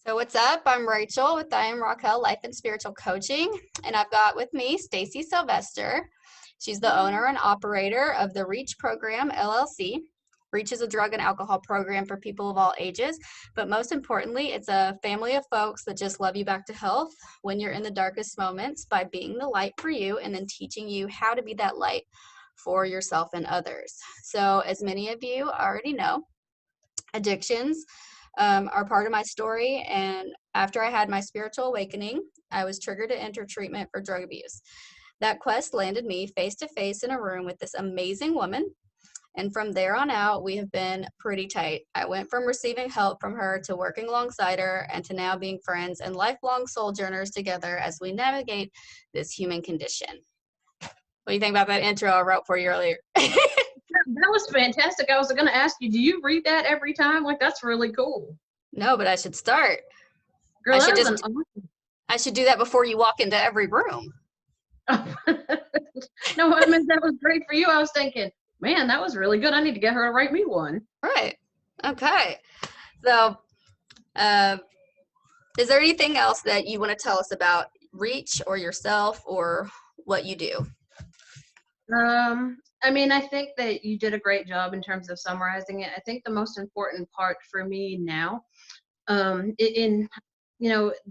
So what's up? I'm Rachel with I Am Raquel Life and Spiritual Coaching, and I've got with me Stacy Sylvester. She's the owner and operator of the Reach Program, LLC. Reach is a drug and alcohol program for people of all ages, but most importantly, it's a family of folks that just love you back to health when you're in the darkest moments by being the light for you and then teaching you how to be that light for yourself and others. So as many of you already know, addictions are part of my story. And after I had my spiritual awakening, I was triggered to enter treatment for drug abuse. That quest landed me face to face in a room with this amazing woman. And from there on out, we have been pretty tight. I went from receiving help from her to working alongside her and to now being friends and lifelong sojourners together as we navigate this human condition. What do you think about that intro I wrote for you earlier? That was fantastic. I was going to ask you, do you read that every time? Like, that's really cool. No, but I should start. Girl, I should do that before you walk into every room. No, I mean, that was great for you. I was thinking, man, that was really good. I need to get her to write me one. Right. Okay. So, is there anything else that you want to tell us about Reach or yourself or what you do? I mean, I think that you did a great job in terms of summarizing it. I think the most important part for me now, the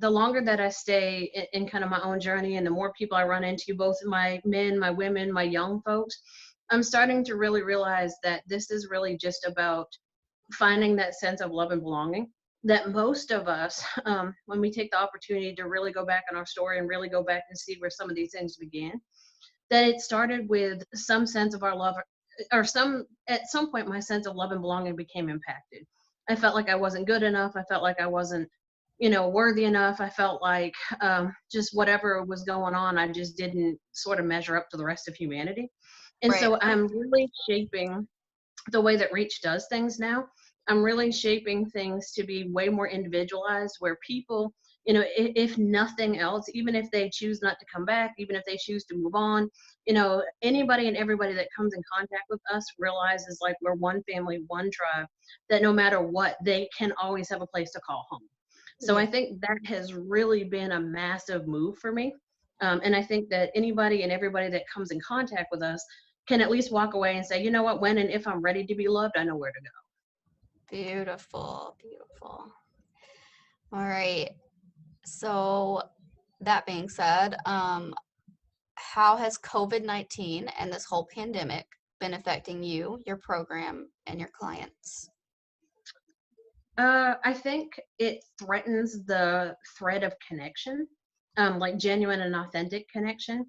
longer that I stay in kind of my own journey and the more people I run into, both my men, my women, my young folks, I'm starting to really realize that this is really just about finding that sense of love and belonging. That most of us, when we take the opportunity to really go back in our story and really go back and see where some of these things began, that it started with some sense of our love, or at some point my sense of love and belonging became impacted. I felt like I wasn't good enough. I felt like I wasn't, worthy enough. I felt like just whatever was going on, I just didn't sort of measure up to the rest of humanity. And Right. So I'm really shaping the way that Reach does things now. I'm really shaping things to be way more individualized, where people, if nothing else, even if they choose not to come back, even if they choose to move on, anybody and everybody that comes in contact with us realizes like we're one family, one tribe, that no matter what, they can always have a place to call home. So I think that has really been a massive move for me. And I think that anybody and everybody that comes in contact with us can at least walk away and say, you know what, when and if I'm ready to be loved, I know where to go. Beautiful, beautiful. All right. So that being said, how has COVID-19 and this whole pandemic been affecting you, your program, and your clients? I think it threatens the thread of connection, like genuine and authentic connection.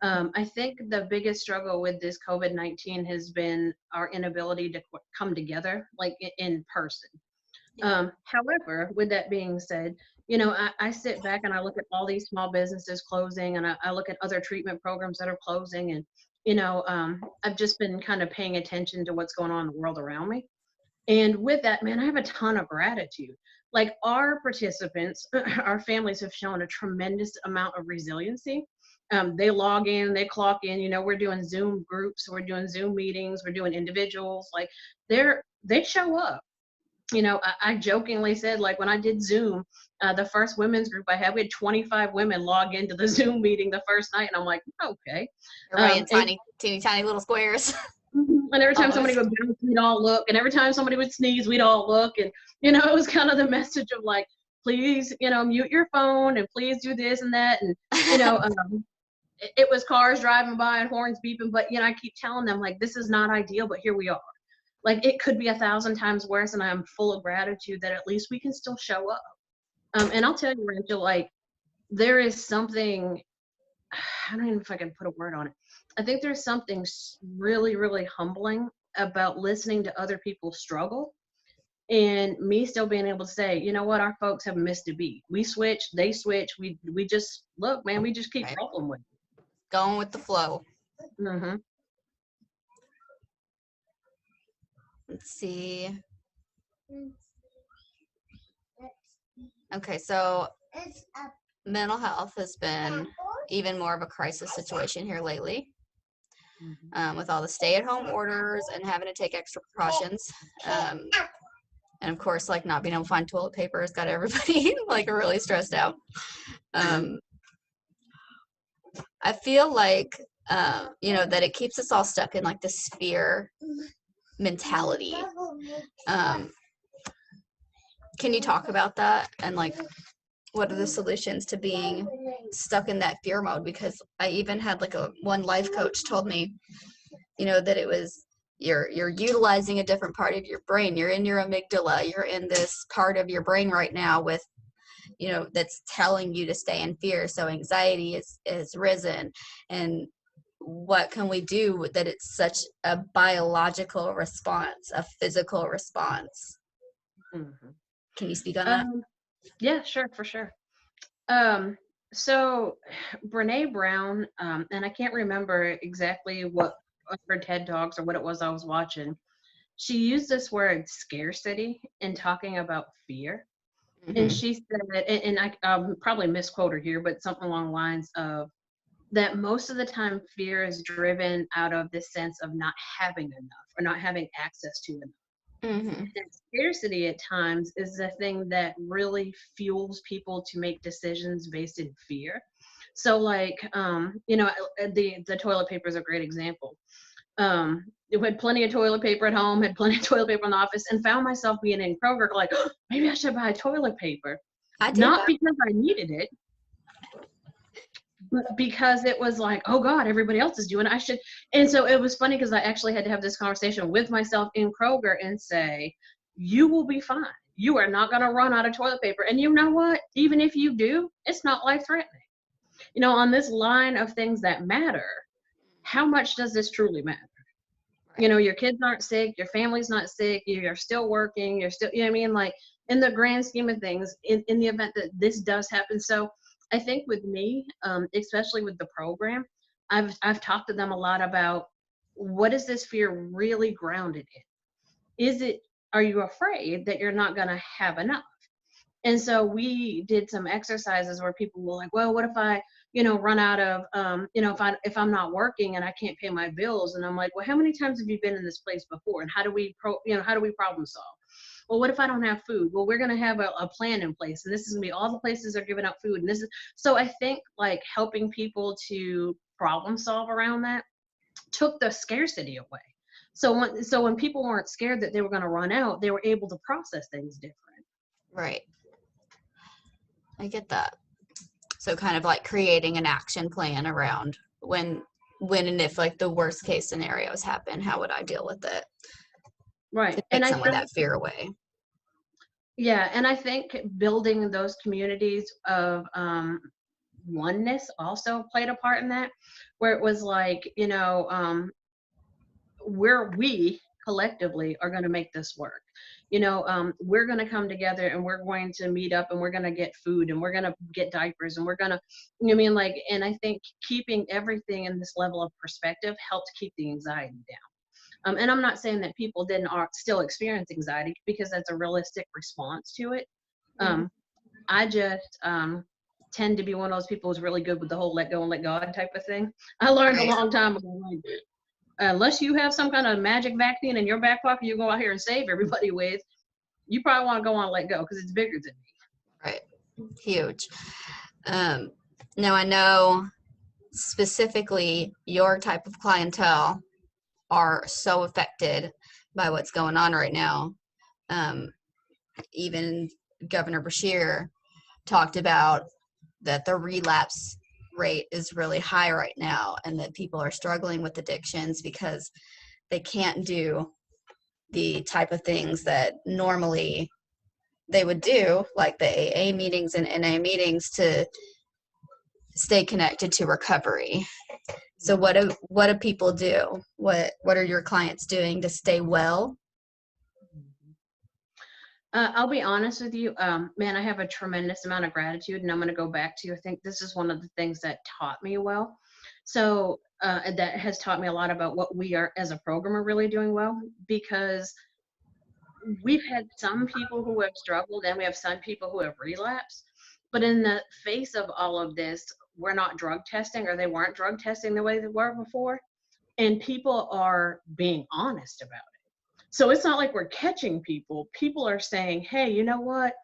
I think the biggest struggle with this COVID-19 has been our inability to come together, like in person. However, with that being said, I sit back and I look at all these small businesses closing, and I look at other treatment programs that are closing, and I've just been kind of paying attention to what's going on in the world around me. And with that, man, I have a ton of gratitude. Like, our participants, our families have shown a tremendous amount of resiliency. They log in, they clock in, we're doing Zoom groups, we're doing Zoom meetings, we're doing individuals, like they show up. I jokingly said, like, when I did Zoom, the first women's group we had 25 women log into the Zoom meeting the first night, and I'm like, okay. Everybody in teeny tiny little squares. And every time somebody would bounce, we'd all look, and every time somebody would sneeze, we'd all look, and it was kind of the message of like, please, mute your phone, and please do this and that, and it was cars driving by and horns beeping, but I keep telling them, like, this is not ideal, but here we are. Like, it could be 1,000 times worse, and I'm full of gratitude that at least we can still show up. And I'll tell you, Rachel, like, there is something, I don't even know if I can put a word on it. I think there's something really, really humbling about listening to other people struggle, and me still being able to say, you know what, our folks have missed a beat. We switch, they switch. We just, look, man, we just keep rolling with it. Going with the flow. Mm-hmm. Let's see. Okay, so mental health has been even more of a crisis situation here lately, with all the stay-at-home orders and having to take extra precautions. And And of course, like not being able to find toilet paper has got everybody like really stressed out. I feel like, that it keeps us all stuck in like this fear mentality. Can you talk about that and like what are the solutions to being stuck in that fear mode? Because I even had like one life coach told me, that it was you're utilizing a different part of your brain. You're in your amygdala. You're in this part of your brain right now with, that's telling you to stay in fear. So anxiety is risen. And what can we do that it's such a biological response, a physical response? Mm-hmm. Can you speak on that? Yeah, sure, for sure. So Brene Brown, and I can't remember exactly what her TED Talks or what it was I was watching. She used this word scarcity in talking about fear. And Mm-hmm. she said, and I probably misquote her here, but something along the lines of that most of the time fear is driven out of this sense of not having enough or not having access to enough. Mm-hmm. And scarcity at times is the thing that really fuels people to make decisions based in fear. So like the toilet paper is a great example. You had plenty of toilet paper at home, had plenty of toilet paper in the office, and found myself being in Kroger like, oh, maybe I should buy toilet paper. I did Not that. because I needed it, but because it was like, oh God, everybody else is doing it. I should. And so it was funny because I actually had to have this conversation with myself in Kroger and say, you will be fine. You are not going to run out of toilet paper. And you know what? Even if you do, it's not life threatening. On this line of things that matter, how much does this truly matter? Right. Your kids aren't sick, your family's not sick, you're still working, you're still, what I mean? Like in the grand scheme of things, in the event that this does happen. So I think with me, especially with the program, I've talked to them a lot about what is this fear really grounded in? Are you afraid that you're not going to have enough? And so we did some exercises where people were like, well, what if I, run out of, if I'm not working and I can't pay my bills? And I'm like, well, how many times have you been in this place before? And how do we problem solve? Well, what if I don't have food? Well, we're going to have a plan in place. And this is going to be all the places are giving out food. And so I think like helping people to problem solve around that took the scarcity away. So when people weren't scared that they were going to run out, they were able to process things different. Right. I get that. So kind of like creating an action plan around when and if like the worst case scenarios happen, how would I deal with it Right. to And take I some of think, that fear away? yeah, and I think building those communities of oneness also played a part in that, where it was like, where we collectively are going to make this work. We're going to come together and we're going to meet up and we're going to get food and we're going to get diapers and we're going to, and I think keeping everything in this level of perspective helped keep the anxiety down. And I'm not saying that people are still experience anxiety because that's a realistic response to it. Mm-hmm. I just tend to be one of those people who's really good with the whole let go and let God type of thing. I learned a Right. long time ago, like, unless you have some kind of magic vaccine in your back pocket you go out here and save everybody with, you probably want to go on and let go because it's bigger than me. Right. Huge. Now I know specifically your type of clientele are so affected by what's going on right now. Even Governor Bashir talked about that the relapse rate is really high right now and that people are struggling with addictions because they can't do the type of things that normally they would do, like the AA meetings and NA meetings, to stay connected to recovery. So what do people do? What are your clients doing to stay well? I'll be honest with you, man, I have a tremendous amount of gratitude, and I'm going to go back to, I think this is one of the things that taught me well. So that has taught me a lot about what we are as a program are really doing well, because we've had some people who have struggled and we have some people who have relapsed. But in the face of all of this, we're not drug testing, or they weren't drug testing the way they were before. And people are being honest about it. So it's not like we're catching people. People are saying, hey, you know what?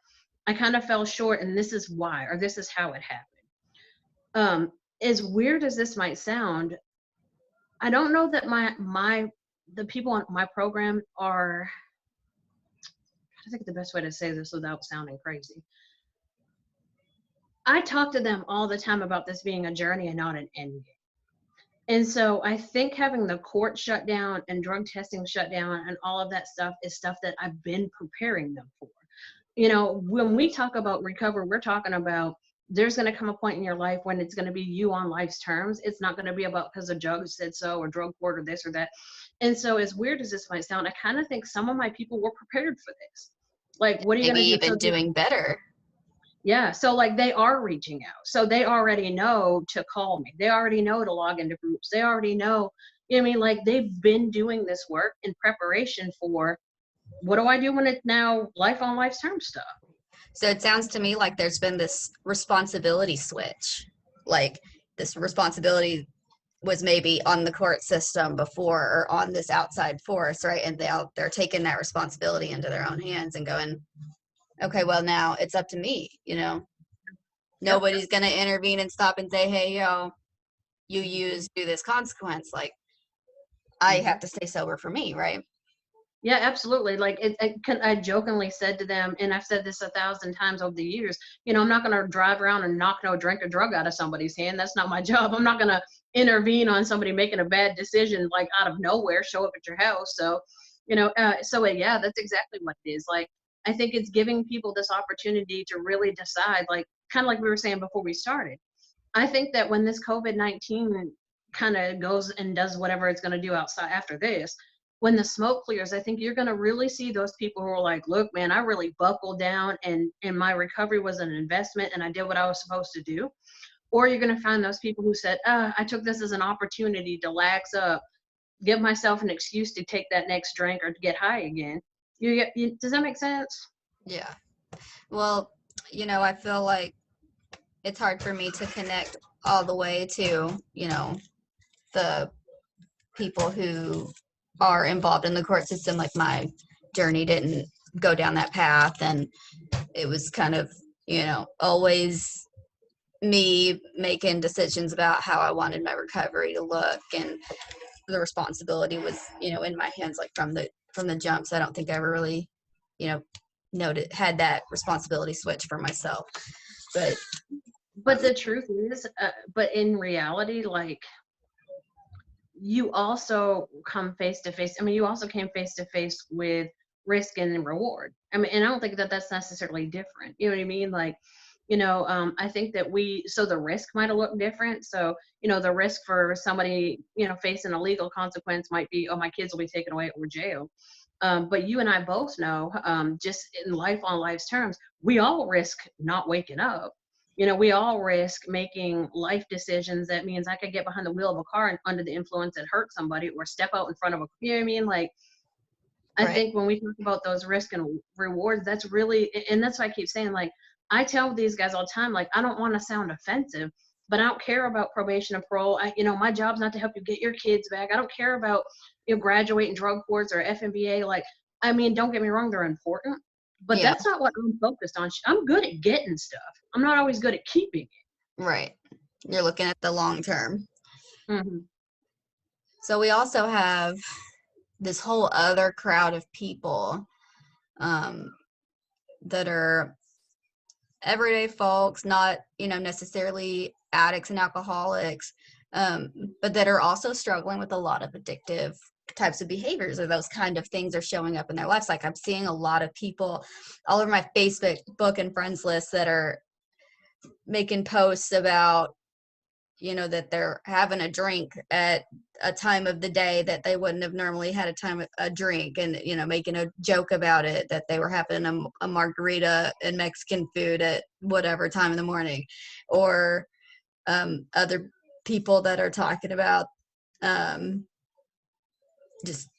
I kind of fell short and this is why, or this is how it happened. As weird as this might sound, I don't know that the people on my program are, I think the best way to say this without sounding crazy. I talk to them all the time about this being a journey and not an end game. And so I think having the court shut down and drug testing shut down and all of that stuff is stuff that I've been preparing them for. You know, when we talk about recovery, we're talking about there's going to come a point in your life when it's going to be you on life's terms. It's not going to be about because a judge said so or drug court or this or that. And so as weird as this might sound, I kind of think some of my people were prepared for this. Like, what are you Maybe going to do? even doing better. Yeah, so like they are reaching out. So they already know to call me. They already know to log into groups. They already know, you know what I mean? Like they've been doing this work in preparation for what do I do when it's now life on life's term stuff. So it sounds to me like there's been this responsibility switch. Like this responsibility was maybe on the court system before or on this outside force, right? And they're taking that responsibility into their own hands and going, okay, well now it's up to me, you know. Nobody's going to intervene and stop and say, hey, yo, do this consequence. Like I have to stay sober for me, right? Yeah, absolutely. Like I jokingly said to them, and I've said this 1,000 times over the years, you know, I'm not going to drive around and knock no drink or drug out of somebody's hand. That's not my job. I'm not going to intervene on somebody making a bad decision, like out of nowhere, show up at your house. So, you know, yeah, that's exactly what it is. Like, I think it's giving people this opportunity to really decide, like, kind of like we were saying before we started. I think that when this COVID-19 kind of goes and does whatever it's going to do outside after this, when the smoke clears, I think you're going to really see those people who are like, look, man, I really buckled down and my recovery was an investment and I did what I was supposed to do. Or you're going to find those people who said, I took this as an opportunity to lax up, give myself an excuse to take that next drink or to get high again. Does that make sense? Yeah. Well, you know, I feel like it's hard for me to connect all the way to, you know, the people who are involved in the court system. Like my journey didn't go down that path, and it was kind of, you know, always me making decisions about how I wanted my recovery to look, and the responsibility was, you know, in my hands, like from the jump. So I don't think I ever really, you know, had that responsibility switch for myself. But the truth is, but in reality, like, you also come face to face. I mean, you also came face to face with risk and reward. I mean, and I don't think that that's necessarily different. You know what I mean? Like, you know, I think that so the risk might have looked different. So, you know, the risk for somebody, you know, facing a legal consequence might be, oh, my kids will be taken away or jail. But you and I both know, just in life on life's terms, we all risk not waking up. You know, we all risk making life decisions. That means I could get behind the wheel of a car and under the influence and hurt somebody, or step out in front of you know what I mean? Like, I think when we talk about those risk and rewards, that's really, and that's why I keep saying, like, I tell these guys all the time, like, I don't want to sound offensive, but I don't care about probation and parole. You know, my job's not to help you get your kids back. I don't care about, you know, graduating drug courts or FMBA. Like, I mean, don't get me wrong, they're important, but that's not what I'm focused on. I'm good at getting stuff. I'm not always good at keeping it. Right. You're looking at the long term. Mm-hmm. So we also have this whole other crowd of people that are everyday folks, not, you know, necessarily addicts and alcoholics, but that are also struggling with a lot of addictive types of behaviors, or those kind of things are showing up in their lives. Like I'm seeing a lot of people all over my Facebook and friends list that are making posts about, you know, that they're having a drink at a time of the day that they wouldn't have normally had a drink, and, you know, making a joke about it, that they were having a margarita and Mexican food at whatever time in the morning, or other people that are talking about just,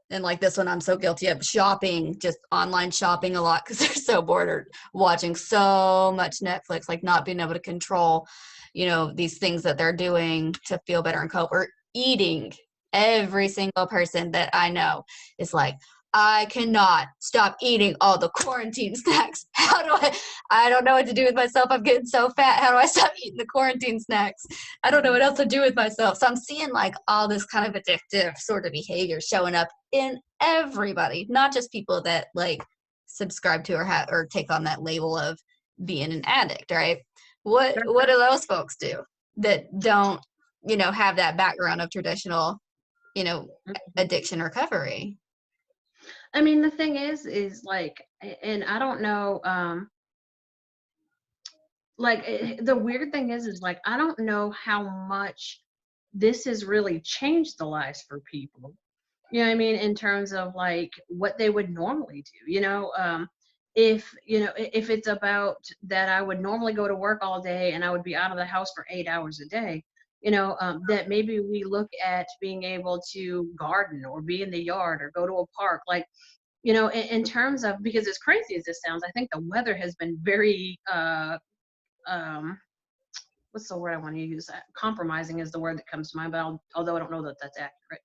and like this one, I'm so guilty of shopping, just online shopping a lot because they're so bored, or watching so much Netflix, like not being able to control, you know, these things that they're doing to feel better and cope, or eating. Every single person that I know is like, I cannot stop eating all the quarantine snacks. How do I don't know what to do with myself. I'm getting so fat. How do I stop eating the quarantine snacks? I don't know what else to do with myself. So I'm seeing like all this kind of addictive sort of behavior showing up in everybody, not just people that like subscribe to or take on that label of being an addict, right? What do those folks do that don't, have that background of traditional, addiction recovery? I mean, the thing is like, and I don't know, like the weird thing is like, I don't know how much this has really changed the lives for people. You know what I mean? In terms of like what they would normally do, if, if it's about that I would normally go to work all day and I would be out of the house for 8 hours a day, that maybe we look at being able to garden or be in the yard or go to a park, like, in terms of, because as crazy as this sounds, I think the weather has been very, um, what's the word I want to use? Compromising is the word that comes to mind, but although I don't know that that's accurate.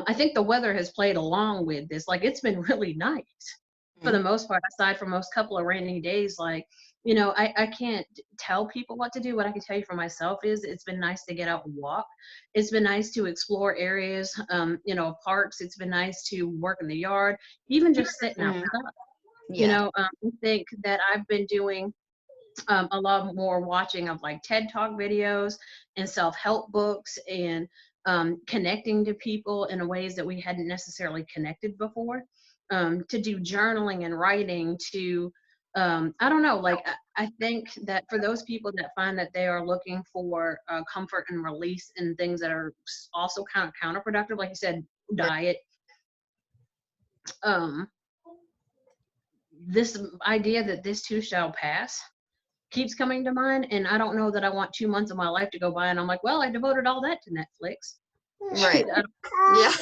I think the weather has played along with this. Like, it's been really nice for the most part, aside from most couple of rainy days. Like, I can't tell people what to do. What I can tell you for myself is it's been nice to get out and walk. It's been nice to explore areas, parks. It's been nice to work in the yard, even just sitting outside. Yeah. I think that I've been doing a lot more watching of like TED Talk videos and self-help books, and connecting to people in ways that we hadn't necessarily connected before, to do journaling and writing, to I don't know, like I think that for those people that find that they are looking for comfort and release in things that are also kind of counterproductive, like you said, diet, this idea that this too shall pass keeps coming to mind, and I don't know that I want 2 months of my life to go by and I'm like, well, I devoted all that to Netflix. Right. Yeah.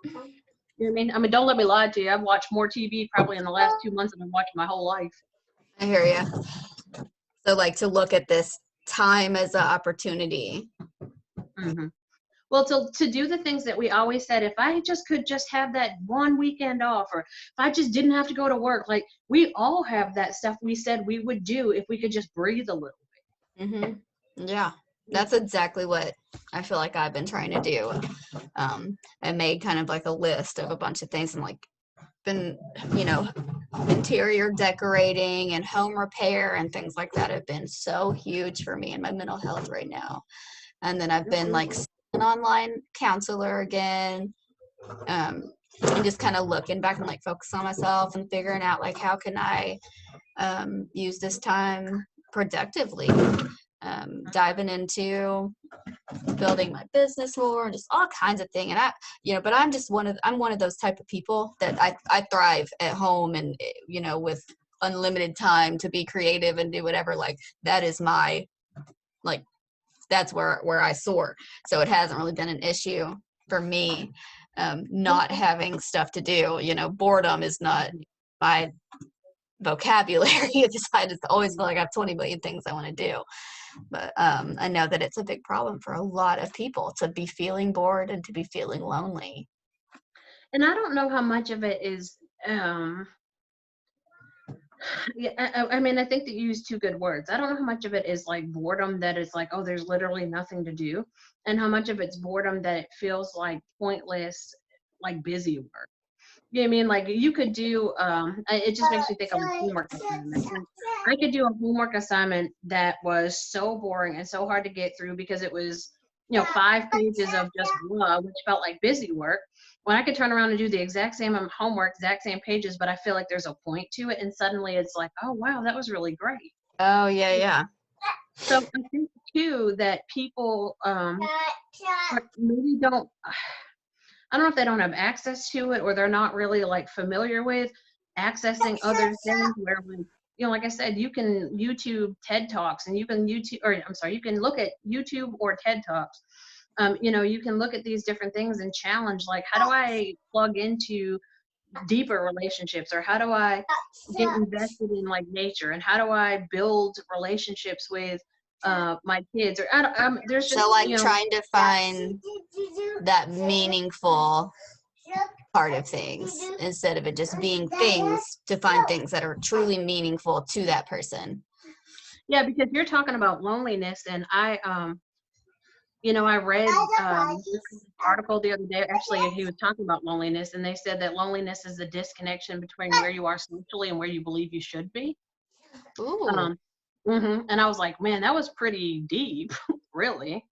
You know what I mean? I mean, don't let me lie to you. I've watched more TV probably in the last 2 months than I've watched my whole life. I hear you. So like to look at this time as an opportunity. Mm-hmm. Well, to do the things that we always said, if I just could just have that one weekend off, or if I just didn't have to go to work, like we all have that stuff we said we would do if we could just breathe a little bit. Mm-hmm. Yeah, that's exactly what I feel like I've been trying to do. I made kind of like a list of a bunch of things, and like been, interior decorating and home repair and things like that have been so huge for me and my mental health right now. And then I've been like an online counselor again, and just kind of looking back and like focus on myself and figuring out like how can I use this time productively, diving into building my business more and just all kinds of things. And but I'm one of those type of people that I thrive at home, and with unlimited time to be creative and do whatever. Like that is my, like, that's where I soar. So it hasn't really been an issue for me, not having stuff to do. Boredom is not my vocabulary. I just always feel like I have 20 million things I want to do. But I know that it's a big problem for a lot of people to be feeling bored and to be feeling lonely. And I don't know how much of it is, yeah, I mean, I think that you used two good words. I don't know how much of it is like boredom, that it's like, oh, there's literally nothing to do, and how much of it's boredom that it feels like pointless, like busy work. You know what I mean? Like you could do, it just makes me think of a homework assignment. And I could do a homework assignment that was so boring and so hard to get through because it was, 5 pages of just blah, which felt like busy work. When I could turn around and do the exact same homework, exact same pages, but I feel like there's a point to it, and suddenly it's like, oh wow, that was really great. Oh yeah, yeah. So I think too that people maybe don't. I don't know if they don't have access to it, or they're not really like familiar with accessing other things where, like I said, you can YouTube TED Talks, and you can you can look at YouTube or TED Talks. You can look at these different things and challenge, like, how do I plug into deeper relationships, or how do I get invested in like nature, and how do I build relationships with my kids, or there's just, So like trying to find that meaningful part of things instead of it just being things, to find things that are truly meaningful to that person. Yeah, because you're talking about loneliness, and I read this article the other day. Actually, he was talking about loneliness, and they said that loneliness is the disconnection between where you are socially and where you believe you should be. Ooh. And I was like, man, that was pretty deep, really.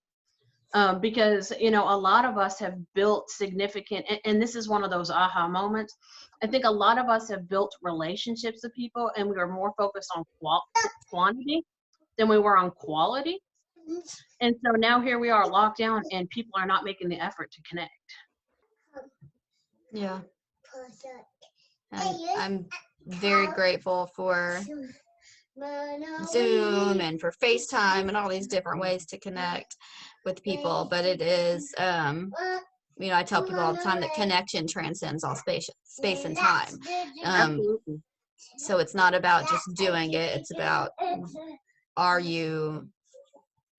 Because a lot of us have built significant, and this is one of those aha moments. I think a lot of us have built relationships with people, and we were more focused on quantity than we were on quality. And so now here we are locked down, and people are not making the effort to connect. Yeah. I'm very grateful for Zoom and for FaceTime and all these different ways to connect with people. But it is, I tell people all the time that connection transcends all space and time. Absolutely. So it's not about just doing it. It's about, are you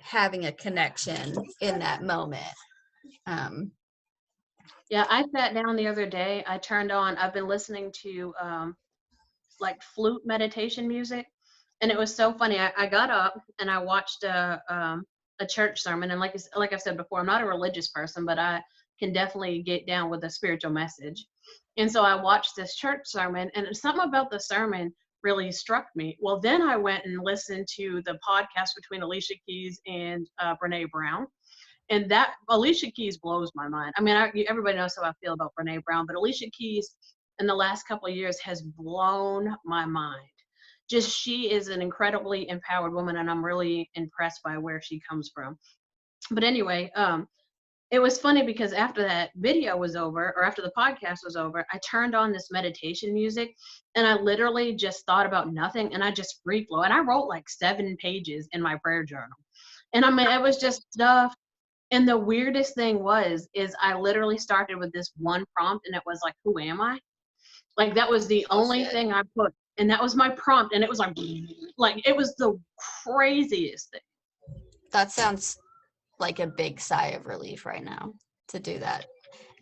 having a connection in that moment? Yeah, I sat down the other day. I've been listening to like flute meditation music, and it was so funny. I got up and I watched a church sermon, and like I've said before, I'm not a religious person, but I can definitely get down with a spiritual message. And so I watched this church sermon, and something about the sermon really struck me. Well, then I went and listened to the podcast between Alicia Keys and Brene Brown. And that Alicia Keys blows my mind. I mean, everybody knows how I feel about Brene Brown, but Alicia Keys in the last couple of years has blown my mind. Just, she is an incredibly empowered woman, and I'm really impressed by where she comes from. But anyway, it was funny because after that video was over, or after the podcast was over, I turned on this meditation music, and I literally just thought about nothing, and I just free flow. And I wrote like 7 pages in my prayer journal. And I mean, it was just stuff. And the weirdest thing is I literally started with this one prompt, and it was like, who am I? Like, that was the only thing I put. And that was my prompt. And it was like it was the craziest thing. That sounds like a big sigh of relief right now to do that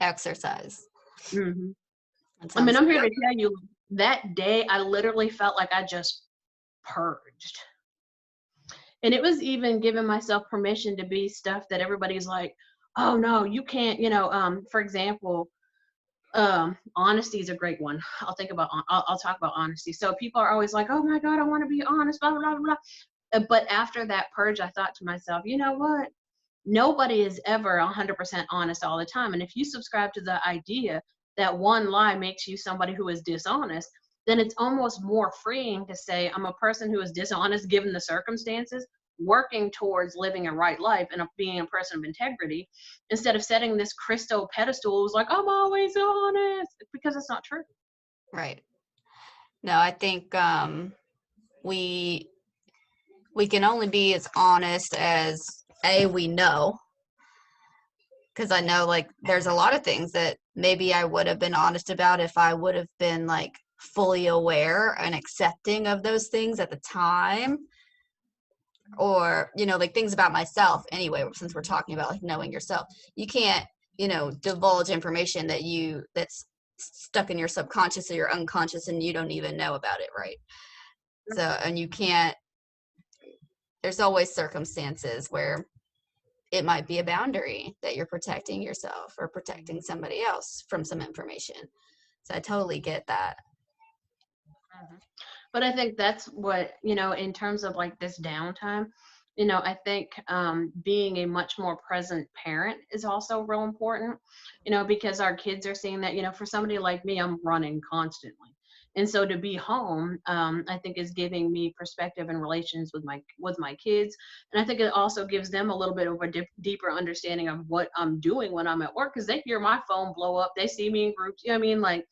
exercise. Mm-hmm. I mean, I'm here to tell you, that day I literally felt like I just purged. And it was even giving myself permission to be stuff that everybody's like, oh no, you can't, for example, honesty is a great one. I'll talk about honesty. So people are always like, oh my God, I want to be honest, blah, blah, blah, blah. But after that purge, I thought to myself, you know what? Nobody is ever 100% honest all the time. And if you subscribe to the idea that one lie makes you somebody who is dishonest, then it's almost more freeing to say, I'm a person who is dishonest given the circumstances, working towards living a right life and being a person of integrity, instead of setting this crystal pedestal who's like, I'm always honest, because it's not true. Right. No, I think we can only be as honest as we know. Because I know, like, there's a lot of things that maybe I would have been honest about if I would have been, like, fully aware and accepting of those things at the time. Or, like, things about myself anyway, since we're talking about, like, knowing yourself. You can't, divulge information that's stuck in your subconscious or your unconscious and you don't even know about it, right? So, and you can't, there's always circumstances where it might be a boundary that you're protecting yourself or protecting somebody else from some information. So I totally get that. But I think that's what, in terms of like this downtime, I think being a much more present parent is also real important, because our kids are seeing that, for somebody like me, I'm running constantly. And so to be home, I think is giving me perspective and relations with my kids. And I think it also gives them a little bit of a deeper understanding of what I'm doing when I'm at work, because they hear my phone blow up. They see me in groups. You know what I mean? Like,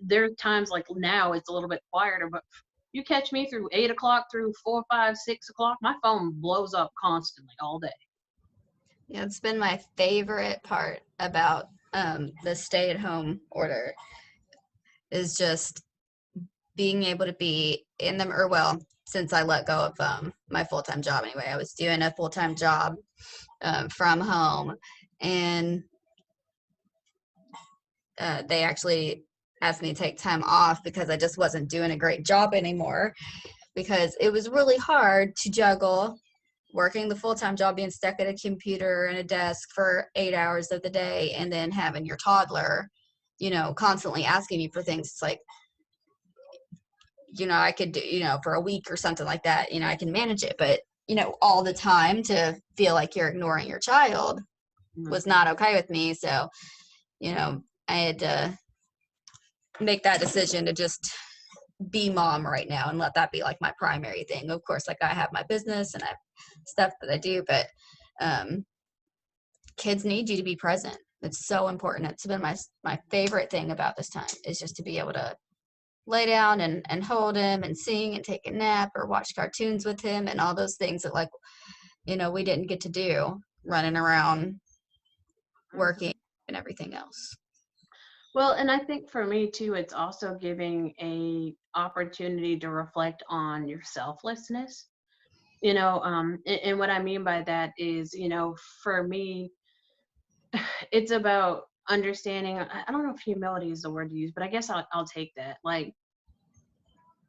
there are times like now it's a little bit quieter, but you catch me through 8 o'clock through 4, 5, 6 o'clock, my phone blows up constantly all day. Yeah, it's been my favorite part about the stay-at-home order is just being able to be in them, or well, since I let go of my full-time job anyway, I was doing a full-time job from home, and they actually asked me to take time off because I just wasn't doing a great job anymore, because it was really hard to juggle working the full-time job, being stuck at a computer and a desk for 8 hours of the day, and then having your toddler, constantly asking you for things. It's like, I could do, for a week or something like that, I can manage it. But, all the time to feel like you're ignoring your child was not okay with me. So, I had to make that decision to just be mom right now and let that be like my primary thing. Of course, like I have my business and I have stuff that I do, but kids need you to be present. It's so important. It's been my favorite thing about this time, is just to be able to lay down and hold him and sing and take a nap or watch cartoons with him and all those things that, like, we didn't get to do running around working and everything else. Well, and I think for me too, it's also giving a opportunity to reflect on your selflessness. And what I mean by that is, for me, it's about understanding. I don't know if humility is the word to use, but I guess I'll take that. Like,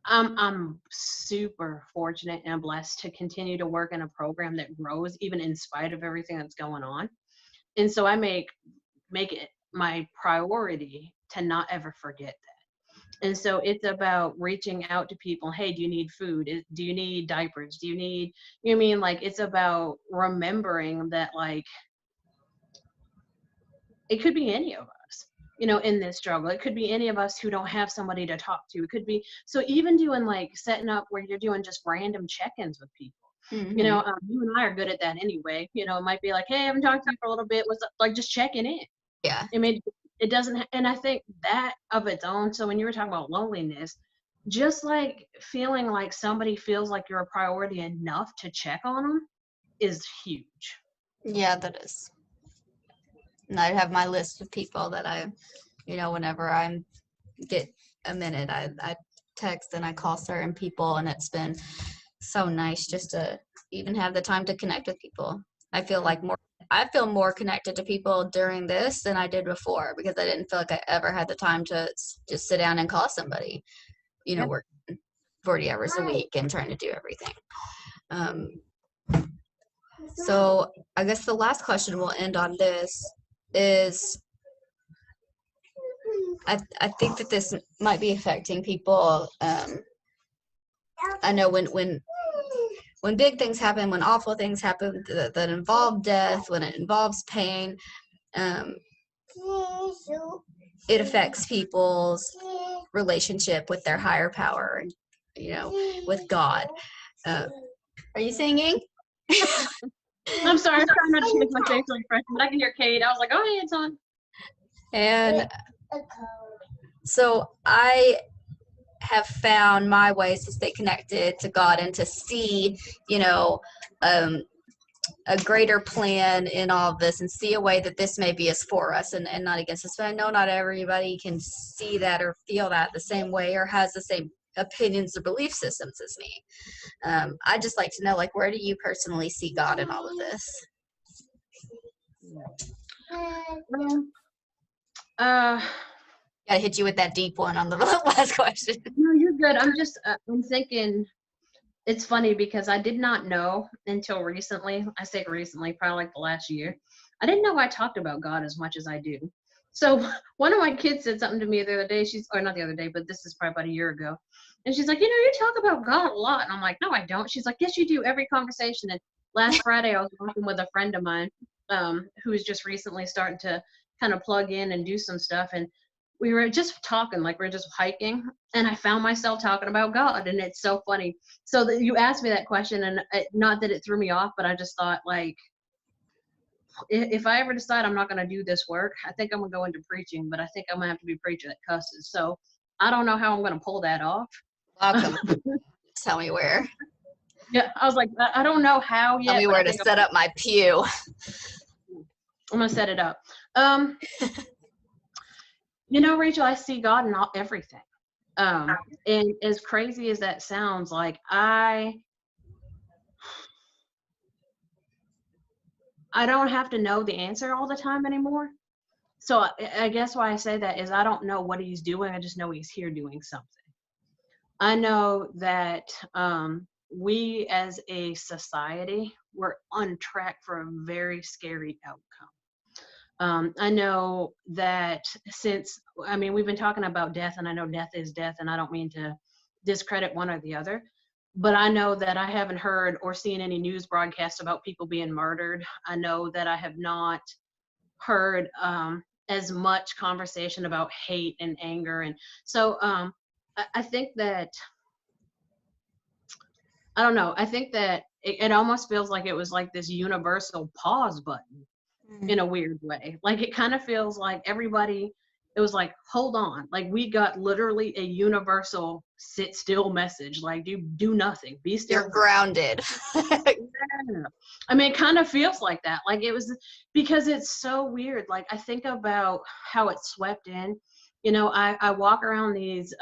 I'm super fortunate and blessed to continue to work in a program that grows even in spite of everything that's going on. And so I make it my priority to not ever forget that. And so it's about reaching out to people. Hey, do you need food? Do you need diapers? Do you need, like, it's about remembering that, like, it could be any of us, in this struggle. It could be any of us who don't have somebody to talk to. It could be, so even doing, like, setting up where you're doing just random check-ins with people. Mm-hmm. You and I are good at that anyway. It might be like, hey, I haven't talked to you for a little bit. What's up? Like, just checking in. Yeah. I mean, it doesn't, and I think that of its own. So when you were talking about loneliness, just like feeling like somebody feels like you're a priority enough to check on them is huge. Yeah, that is. And I have my list of people that I, whenever I get a minute, I text and I call certain people, and it's been so nice just to even have the time to connect with people. I feel more connected to people during this than I did before, because I didn't feel like I ever had the time to just sit down and call somebody, Yep. working 40 hours a week and trying to do everything. So I guess the last question we'll end on this is, I think that this might be affecting people. I know when big things happen, when awful things happen that involve death, when it involves pain, it affects people's relationship with their higher power and, with God. Are you singing? I'm sorry, I'm trying not to make my facial expression, but I can hear Kate. I was like, oh, hey, it's on. And so I have found my ways to stay connected to God and to see, a greater plan in all of this, and see a way that this maybe is for us and not against us. But I know not everybody can see that or feel that the same way or has the same opinions or belief systems as me. I'd just like to know, like, where do you personally see God in all of this? Gotta hit you with that deep one on the last question. No, you're good. I'm thinking, it's funny because I did not know until recently. I say recently, probably like the last year. I didn't know I talked about God as much as I do. So one of my kids said something to me the other day. Or not the other day, but this is probably about a year ago. And she's like, you talk about God a lot. And I'm like, no, I don't. She's like, yes, you do, every conversation. And last Friday, I was talking with a friend of mine who is just recently starting to kind of plug in and do some stuff. And we were just talking, like we are just hiking, and I found myself talking about God, and it's so funny. So that you asked me that question, and not that it threw me off, but I just thought, like, if I ever decide I'm not going to do this work, I think I'm going to go into preaching, but I think I'm going to have to be a preacher that cusses. So I don't know how I'm going to pull that off. Welcome. Tell me where. Yeah, I was like, I don't know how yet. Tell me where to set up my pew. I'm going to set it up. Rachel, I see God in everything. And as crazy as that sounds, like, I don't have to know the answer all the time anymore. So I guess why I say that is I don't know what he's doing. I just know he's here doing something. I know that we as a society, we're on track for a very scary outcome. I know that I mean, we've been talking about death, and I know death is death, and I don't mean to discredit one or the other, but I know that I haven't heard or seen any news broadcasts about people being murdered. I know that I have not heard as much conversation about hate and anger. And so I think that, I don't know, I think that it almost feels like it was like this universal pause button in a weird way. Like it kind of feels like everybody, it was like, hold on. Like we got literally a universal sit still message. Like do nothing. Be still. You're grounded. Yeah. I mean, it kind of feels like that. Like it was, because it's so weird. Like I think about how it swept in. You know, I walk around these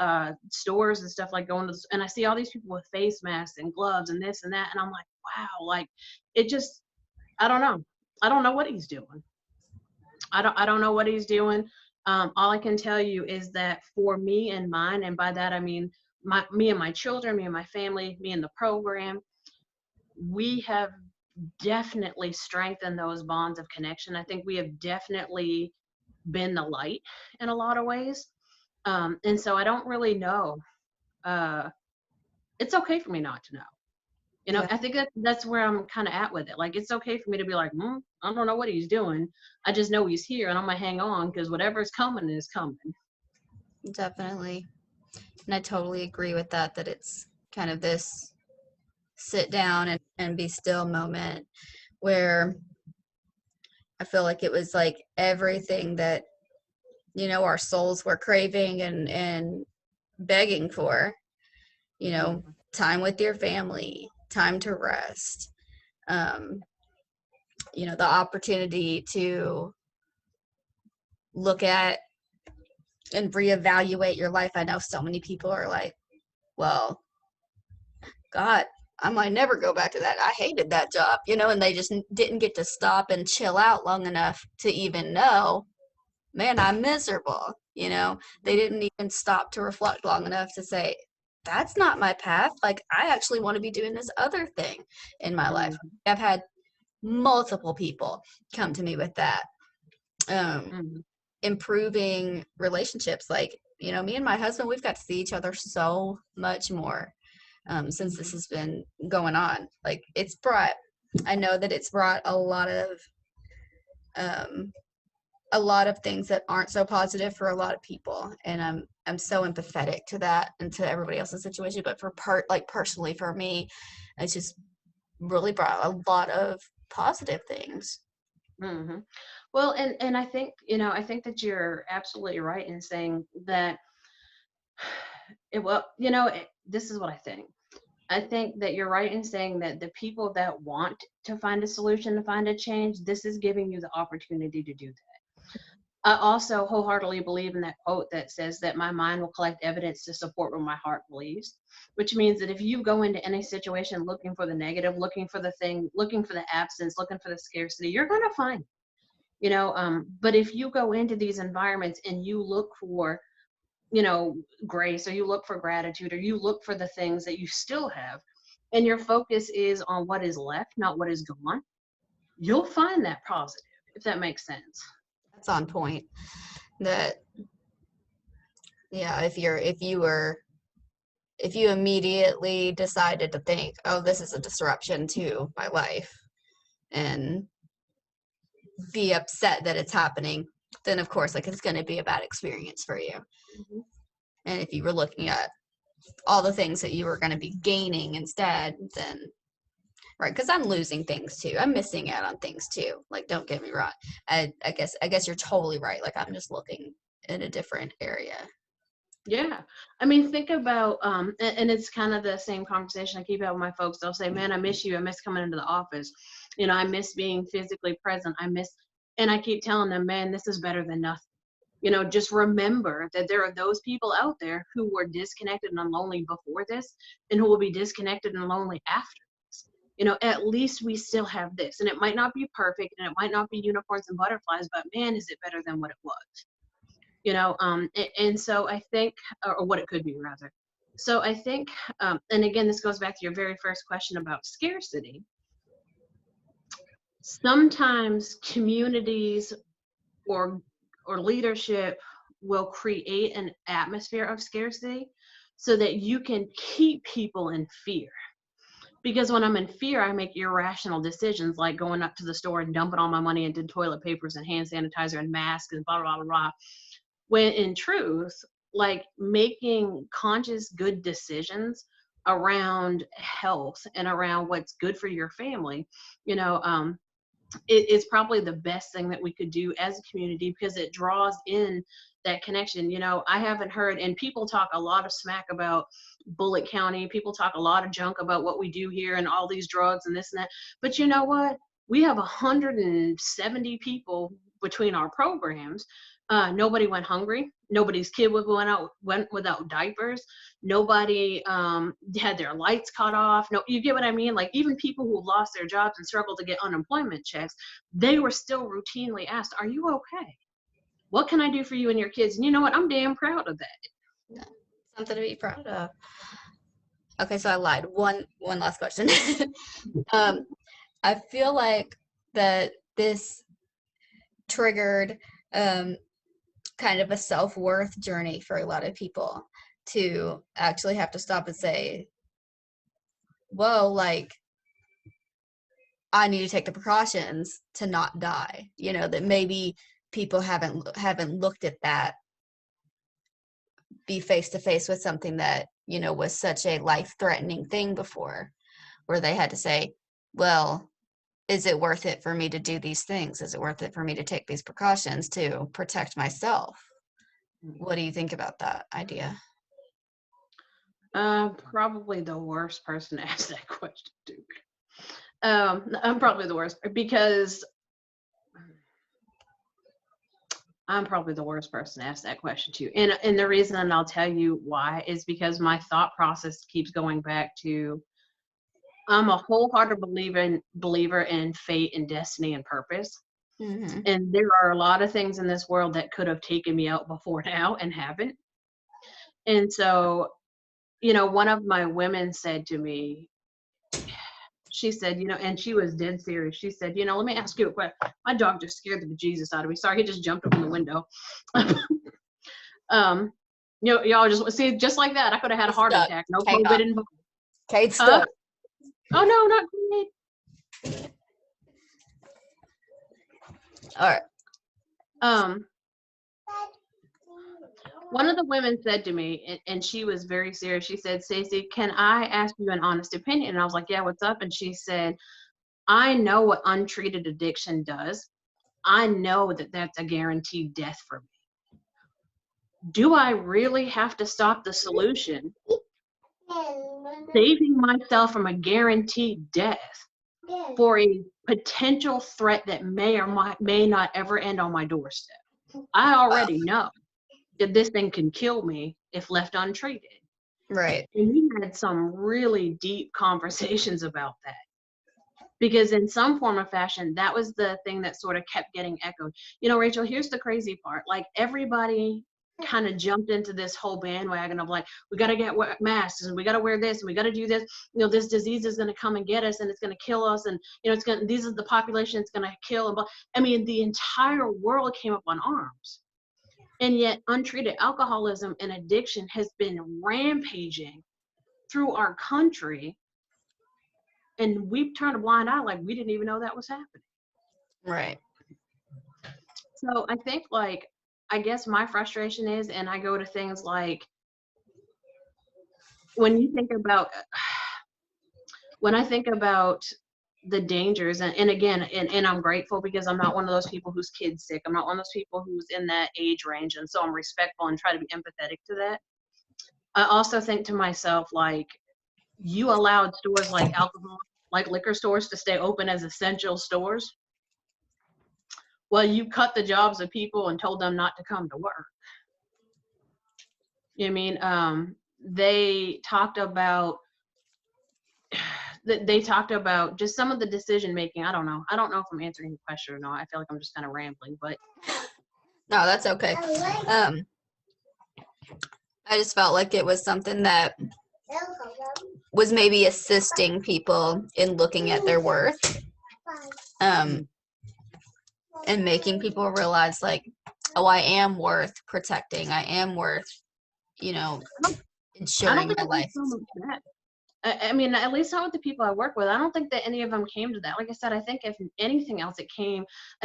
stores and stuff, like going to, and I see all these people with face masks and gloves and this and that. And I'm like, wow, like it just, I don't know. I don't know what he's doing. I don't know what he's doing. All I can tell you is that for me and mine, and by that I mean me and my children, me and my family, me and the program, we have definitely strengthened those bonds of connection. I think we have definitely been the light in a lot of ways. And so I don't really know. It's okay for me not to know. You know, Yeah, I think that's where I'm kind of at with it. Like, it's okay for me to be like, I don't know what he's doing. I just know he's here, and I'm gonna hang on because whatever's coming is coming. definitely. And I totally agree with that, that it's kind of this sit down and be still moment where I feel like it was like everything that, our souls were craving and begging for, Mm-hmm. time with your family, time to rest, the opportunity to look at and reevaluate your life. I know so many people are like, well, God, I might never go back to that. I hated that job, and they just didn't get to stop and chill out long enough to even know, man, I'm miserable. They didn't even stop to reflect long enough to say, that's not my path. Like, I actually want to be doing this other thing in my life. Mm-hmm. I've had multiple people come to me with that. Mm-hmm. Improving relationships. Like, me and my husband, we've got to see each other so much more since this has been going on. Like, I know that it's brought um, a lot of things that aren't so positive for a lot of people, and I'm so empathetic to that and to everybody else's situation. But personally for me, it's just really brought a lot of positive things. Mm-hmm. Well, and I think, I think that you're absolutely right in saying that this is what I think. I think that you're right in saying that the people that want to find a solution, to find a change, this is giving you the opportunity to do that. I also wholeheartedly believe in that quote that says that my mind will collect evidence to support what my heart believes, which means that if you go into any situation looking for the negative, looking for the thing, looking for the absence, looking for the scarcity, you're going to find it. But if you go into these environments and you look for grace, or you look for gratitude, or you look for the things that you still have, and your focus is on what is left, not what is gone, you'll find that positive, if that makes sense. That's on point. That, yeah, if you immediately decided to think, oh, this is a disruption to my life, and be upset that it's happening, then of course, like, it's going to be a bad experience for you. Mm-hmm. And if you were looking at all the things that you were going to be gaining instead, then right, because I'm losing things too. I'm missing out on things too. Like, don't get me wrong. I guess you're totally right. Like, I'm just looking in a different area. Yeah. I mean, think about, and it's kind of the same conversation I keep having with my folks. They'll say, man, I miss you. I miss coming into the office. I miss being physically present. And I keep telling them, man, this is better than nothing. Just remember that there are those people out there who were disconnected and lonely before this, and who will be disconnected and lonely after this. at least we still have this. And it might not be perfect and it might not be unicorns and butterflies, but man, is it better than what it was. And so I think, or what it could be rather. So I think, and again, this goes back to your very first question about scarcity. Sometimes communities or leadership will create an atmosphere of scarcity so that you can keep people in fear. Because when I'm in fear, I make irrational decisions like going up to the store and dumping all my money into toilet papers and hand sanitizer and masks and blah, blah, blah, blah. When in truth, like making conscious, good decisions around health and around what's good for your family, it's probably the best thing that we could do as a community because it draws in that connection. I haven't heard, and people talk a lot of smack about Bullitt County. People talk a lot of junk about what we do here and all these drugs and this and that. But you know what? We have 170 people between our programs. Nobody went hungry. Nobody's kid went without diapers. Nobody had their lights cut off. No, you get what I mean? Like even people who lost their jobs and struggled to get unemployment checks, they were still routinely asked, "Are you okay? What can I do for you and your kids?" And you know what? I'm damn proud of that. Yeah, something to be proud of. Okay, so I lied. One last question. I feel like that this triggered kind of a self-worth journey for a lot of people to actually have to stop and say, whoa, like I need to take the precautions to not die. That maybe people haven't looked at that, be face to face with something that, was such a life-threatening thing before, where they had to say, well, is it worth it for me to do these things? Is it worth it for me to take these precautions to protect myself? What do you think about that idea? Probably the worst person to ask that question to. I'm probably the worst because I'm probably the worst person to ask that question to. And the reason, and I'll tell you why, is because my thought process keeps going back to I'm a wholehearted believer in fate and destiny and purpose. Mm-hmm. And there are a lot of things in this world that could have taken me out before now and haven't. And so, one of my women said to me, she said, and she was dead serious. She said, let me ask you a question. My dog just scared the bejesus out of me. Sorry, he just jumped up in the window. Y'all just see, just like that, I could have had a heart attack. No COVID involved. Kate's stuck. Oh no, not Kate. All right. One of the women said to me, and she was very serious. She said, "Stacey, can I ask you an honest opinion?" And I was like, "Yeah, what's up?" And she said, "I know what untreated addiction does. I know that that's a guaranteed death for me. Do I really have to stop the solution, saving myself from a guaranteed death, for a potential threat that may or may not ever end on my doorstep? I already know that this thing can kill me if left untreated." Right. And we had some really deep conversations about that. Because in some form or fashion, that was the thing that sort of kept getting echoed. Rachel, here's the crazy part. Like everybody kind of jumped into this whole bandwagon of like, we got to get masks and we got to wear this and we got to do this. This disease is going to come and get us and it's going to kill us. And, these is the population it's going to kill. And I mean, the entire world came up on arms. And yet untreated alcoholism and addiction has been rampaging through our country. And we've turned a blind eye like we didn't even know that was happening. Right. So I think I guess my frustration is, and I go to things like when I think about the dangers, and again, and I'm grateful because I'm not one of those people whose kid's sick. I'm not one of those people who's in that age range. And so I'm respectful and try to be empathetic to that. I also think to myself, you allowed stores like alcohol, like liquor stores, to stay open as essential stores. Well, you cut the jobs of people and told them not to come to work. They talked about they talked about just some of the decision making. I don't know if I'm answering the question or not. I feel like I'm just kind of rambling, but No, that's okay. I just felt like it was something that was maybe assisting people in looking at their worth, and making people realize like, oh, I am worth protecting. I am worth, I ensuring don't think my it was life. so much that. I mean, at least not with the people I work with. I don't think that any of them came to that. Like I said, I think if anything else, I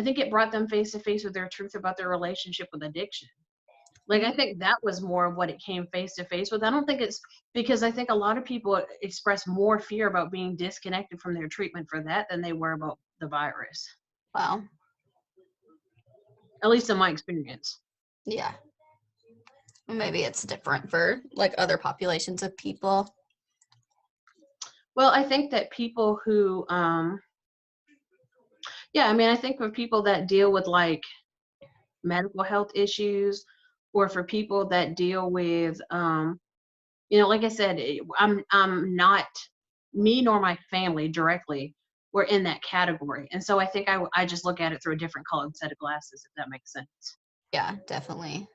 think it brought them face to face with their truth about their relationship with addiction. Like, I think that was more of what it came face to face with. I don't think it's because I think a lot of people express more fear about being disconnected from their treatment for that than they were about the virus. Wow. At least in my experience. Yeah. Maybe it's different for like other populations of people. Well, I think that people who, I think for people that deal with like medical health issues, or for people that deal with, like I said, I'm not, me nor my family directly were in that category. And so I think I just look at it through a different colored set of glasses, if that makes sense. Yeah, definitely.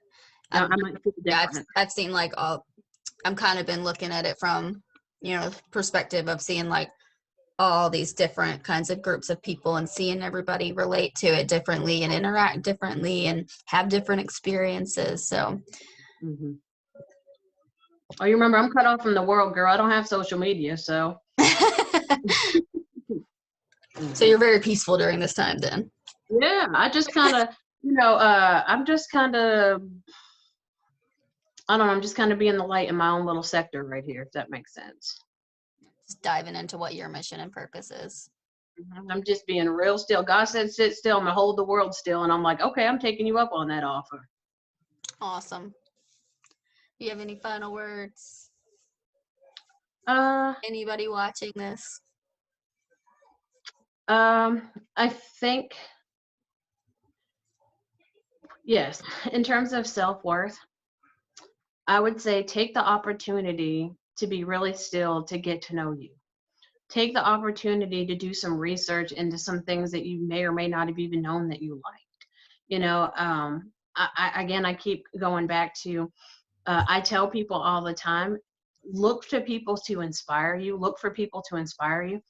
I might feel different. I've seen like I'm kind of been looking at it from, perspective of seeing like all these different kinds of groups of people and seeing everybody relate to it differently and interact differently and have different experiences. So, Oh, you remember, I'm cut off from the world, girl. I don't have social media, so. So you're very peaceful during this time then? Yeah, I just kind of, I'm just kind of, I don't know, I'm just kind of being the light in my own little sector right here, if that makes sense. Just diving into what your mission and purpose is. I'm just being real still. God said, sit still, I'm going to hold the world still. And I'm like, okay, I'm taking you up on that offer. Awesome. Do you have any final words? Anybody watching this? I think, yes, in terms of self-worth, I would say take the opportunity to be really still to get to know you. Take the opportunity to do some research into some things that you may or may not have even known that you liked. I keep going back to, I tell people all the time, look to people to inspire you, look for people to inspire you.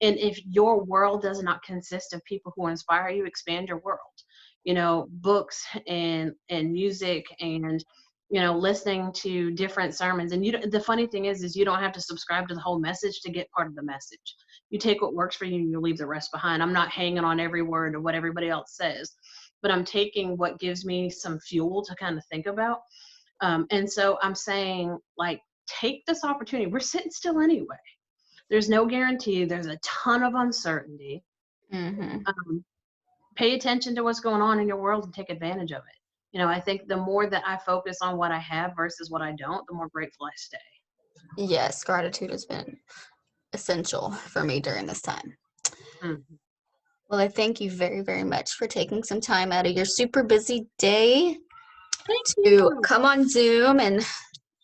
And if your world does not consist of people who inspire you, expand your world. Books and music and, listening to different sermons. And the funny thing is you don't have to subscribe to the whole message to get part of the message. You take what works for you and you leave the rest behind. I'm not hanging on every word of what everybody else says, but I'm taking what gives me some fuel to kind of think about. And so I'm saying, like, take this opportunity. We're sitting still anyway. There's no guarantee. There's a ton of uncertainty. Pay attention to what's going on in your world and take advantage of it. I think the more that I focus on what I have versus what I don't, the more grateful I stay. Yes, gratitude has been essential for me during this time. Well, I thank you very, very much for taking some time out of your super busy day to come on Zoom and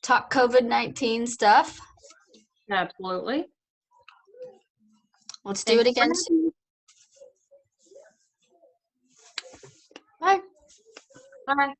talk COVID-19 stuff. Absolutely. Let's do it again soon. Bye. Bye.